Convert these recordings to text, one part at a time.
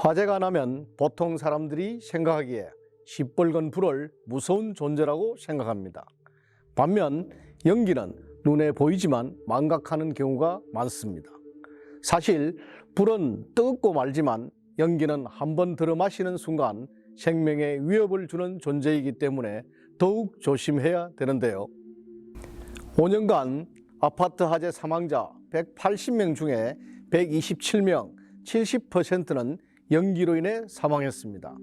화재가 나면 보통 사람들이 생각하기에 시뻘건 불을 무서운 존재라고 생각합니다. 반면 연기는 눈에 보이지만 망각하는 경우가 많습니다. 사실 불은 뜨겁고 말지만 연기는 한번 들어마시는 순간 생명에 위협을 주는 존재이기 때문에 더욱 조심해야 되는데요. 5년간 아파트 화재 사망자 180명 중에 127명, 70%는 연기로 인해 사망했습니다.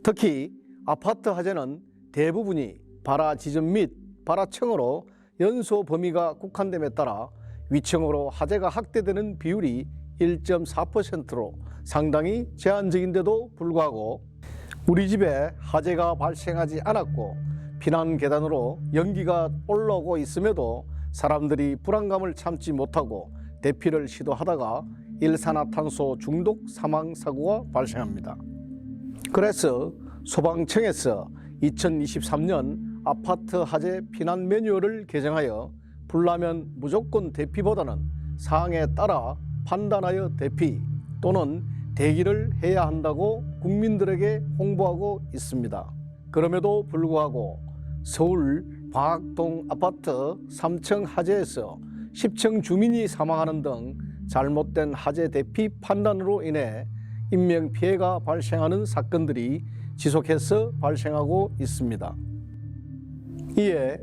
특히 아파트 화재는 대부분이 발화 지점 및 발화청으로 연소 범위가 국한됨에 따라 위층으로 화재가 확대되는 비율이 1.4%로 상당히 제한적인데도 불구하고 우리 집에 화재가 발생하지 않았고 피난 계단으로 연기가 올라오고 있음에도 사람들이 불안감을 참지 못하고 대피를 시도하다가 일산화탄소 중독 사망 사고가 발생합니다. 그래서 소방청에서 2023년 아파트 화재 피난 매뉴얼을 개정하여 불나면 무조건 대피보다는 사항에 따라 판단하여 대피 또는 대기를 해야 한다고 국민들에게 홍보하고 있습니다. 그럼에도 불구하고 서울 방학동 아파트 3층 화재에서 10층 주민이 사망하는 등 잘못된 화재 대피 판단으로 인해 인명피해가 발생하는 사건들이 지속해서 발생하고 있습니다. 이에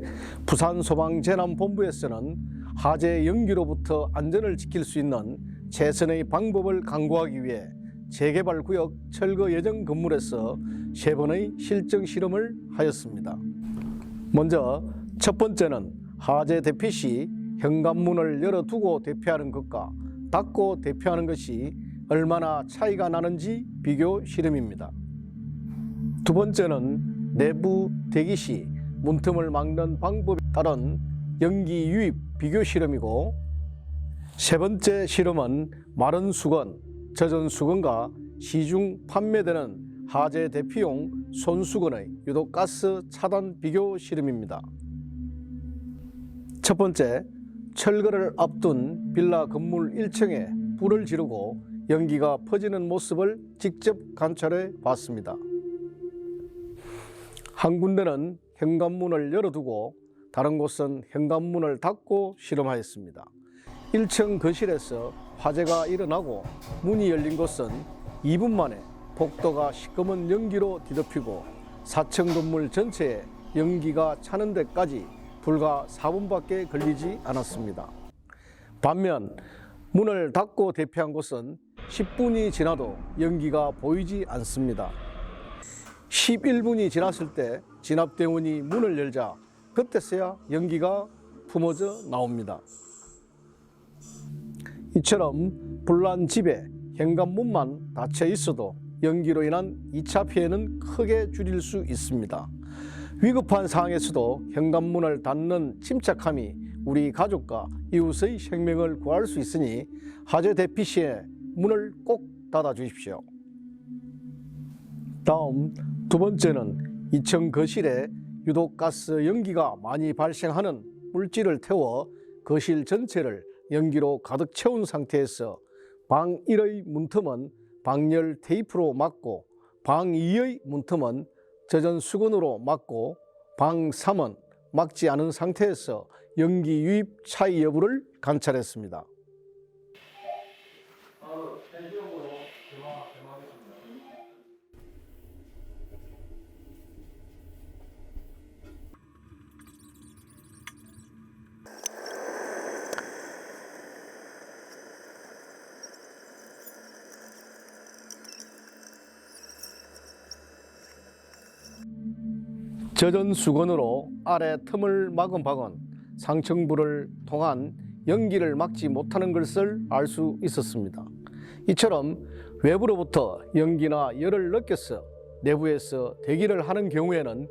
부산소방재난본부에서는 화재 연기로부터 안전을 지킬 수 있는 최선의 방법을 강구하기 위해 재개발구역 철거 예정 건물에서 3번의 실증 실험을 하였습니다. 먼저 첫 번째는 화재 대피 시 현관문을 열어두고 대피하는 것과 닫고 대피하는 것이 얼마나 차이가 나는지 비교 실험입니다. 두 번째는 내부 대기 시 문틈을 막는 방법에 따른 연기 유입 비교 실험이고, 세 번째 실험은 마른 수건, 젖은 수건과 시중 판매되는 화재 대피용 손수건의 유독가스 차단 비교 실험입니다. 첫 번째, 철거를 앞둔 빌라 건물 1층에 불을 지르고 연기가 퍼지는 모습을 직접 관찰해 봤습니다. 한 군데는 현관문을 열어두고 다른 곳은 현관문을 닫고 실험하였습니다. 1층 거실에서 화재가 일어나고 문이 열린 곳은 2분 만에 복도가 시꺼먼 연기로 뒤덮이고 4층 건물 전체에 연기가 차는 데까지 불과 4분밖에 걸리지 않았습니다. 반면 문을 닫고 대피한 곳은 10분이 지나도 연기가 보이지 않습니다. 11분이 지났을 때 진압대원이 문을 열자 그때서야 연기가 품어져 나옵니다. 이처럼 불난 집에 현관문만 닫혀 있어도 연기로 인한 2차 피해는 크게 줄일 수 있습니다. 위급한 상황에서도 현관문을 닫는 침착함이 우리 가족과 이웃의 생명을 구할 수 있으니 화재 대피 시에 문을 꼭 닫아 주십시오. 다음 두 번째는 2층 거실에 유독가스 연기가 많이 발생하는 물질을 태워 거실 전체를 연기로 가득 채운 상태에서 방 1의 문틈은 방열 테이프로 막고 방 2의 문틈은 젖은 수건으로 막고 방 3은 막지 않은 상태에서 연기 유입 차이 여부를 관찰했습니다. 젖은 수건으로 아래 틈을 막은 박은 상층부를 통한 연기를 막지 못하는 것을 알 수 있었습니다. 이처럼 외부로부터 연기나 열을 느껴서 내부에서 대기를 하는 경우에는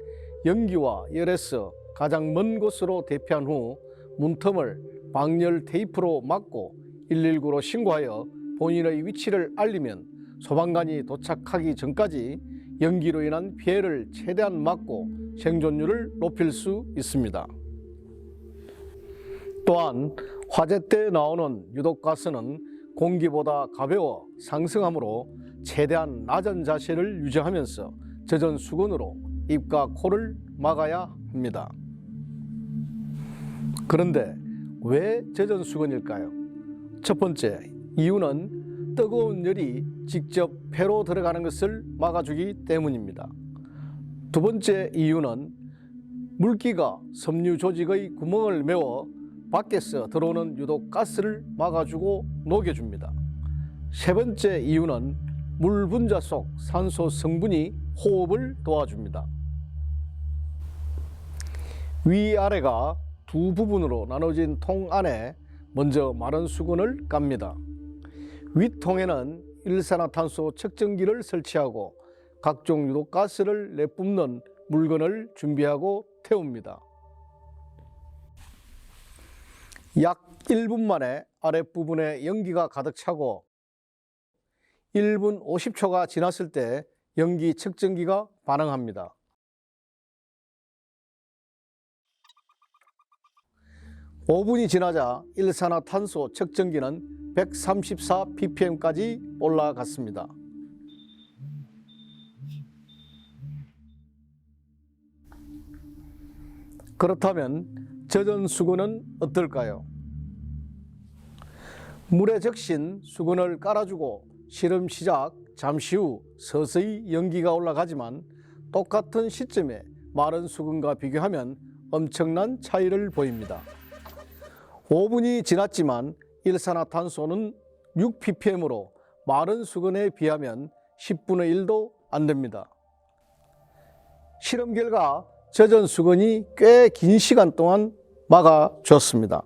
연기와 열에서 가장 먼 곳으로 대피한 후 문틈을 방열 테이프로 막고 119로 신고하여 본인의 위치를 알리면 소방관이 도착하기 전까지 연기로 인한 피해를 최대한 막고 생존율을 높일 수 있습니다. 또한 화재 때 나오는 유독가스는 공기보다 가벼워 상승하므로 최대한 낮은 자세를 유지하면서 젖은 수건으로 입과 코를 막아야 합니다. 그런데 왜 젖은 수건일까요? 첫 번째 이유는 뜨거운 열이 직접 폐로 들어가는 것을 막아주기 때문입니다. 두 번째 이유는 물기가 섬유 조직의 구멍을 메워 밖에서 들어오는 유독가스를 막아주고 녹여줍니다. 세 번째 이유는 물 분자 속 산소 성분이 호흡을 도와줍니다. 위아래가 두 부분으로 나눠진 통 안에 먼저 마른 수건을 깝니다. 윗통에는 일산화탄소 측정기를 설치하고 각종 유독가스를 내뿜는 물건을 준비하고 태웁니다. 약 1분 만에 아랫부분에 연기가 가득 차고 1분 50초가 지났을 때 연기 측정기가 반응합니다. (5분이) 지나자 일산화탄소 측정기는 134ppm까지 올라갔습니다. 그렇다면 젖은 수건은 어떨까요? 물에 적신 수건을 깔아주고 실험 시작 잠시 후 서서히 연기가 올라가지만 똑같은 시점에 마른 수건과 비교하면 엄청난 차이를 보입니다. 5분이 지났지만 일산화탄소는 6ppm으로 마른 수건에 비하면 10분의 1도 안 됩니다. 실험 결과 젖은 수건이 꽤 긴 시간 동안 막아줬습니다.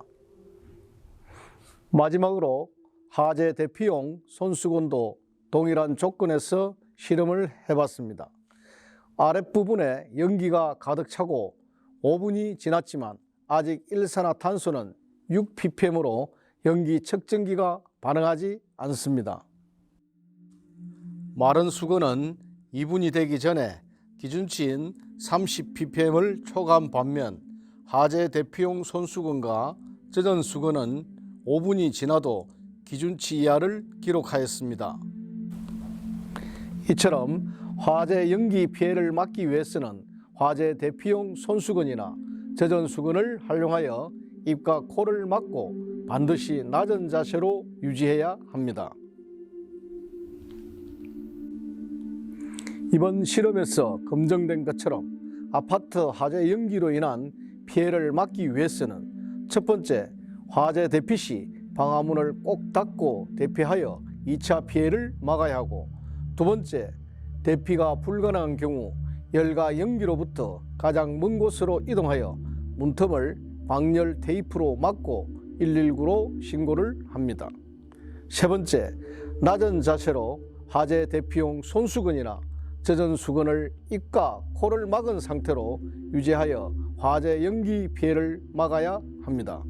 마지막으로 화재 대피용 손수건도 동일한 조건에서 실험을 해봤습니다. 아랫부분에 연기가 가득 차고 5분이 지났지만 아직 일산화탄소는 6ppm으로 연기 측정기가 반응하지 않습니다. 마른 수건은 2분이 되기 전에 기준치인 30ppm을 초과한 반면 화재 대피용 손수건과 젖은 수건은 5분이 지나도 기준치 이하를 기록하였습니다. 이처럼 화재 연기 피해를 막기 위해서는 화재 대피용 손수건이나 젖은 수건을 활용하여 입과 코를 막고 반드시 낮은 자세로 유지해야 합니다. 이번 실험에서 검증된 것처럼 아파트 화재 연기로 인한 피해를 막기 위해서는 첫 번째, 화재 대피 시 방화문을 꼭 닫고 대피하여 2차 피해를 막아야 하고, 두 번째, 대피가 불가능한 경우 열과 연기로부터 가장 먼 곳으로 이동하여 문틈을 방열 테이프로 막고 119로 신고를 합니다. 세 번째, 낮은 자세로 화재 대피용 손수건이나 젖은 수건을 입과 코를 막은 상태로 유지하여 화재 연기 피해를 막아야 합니다.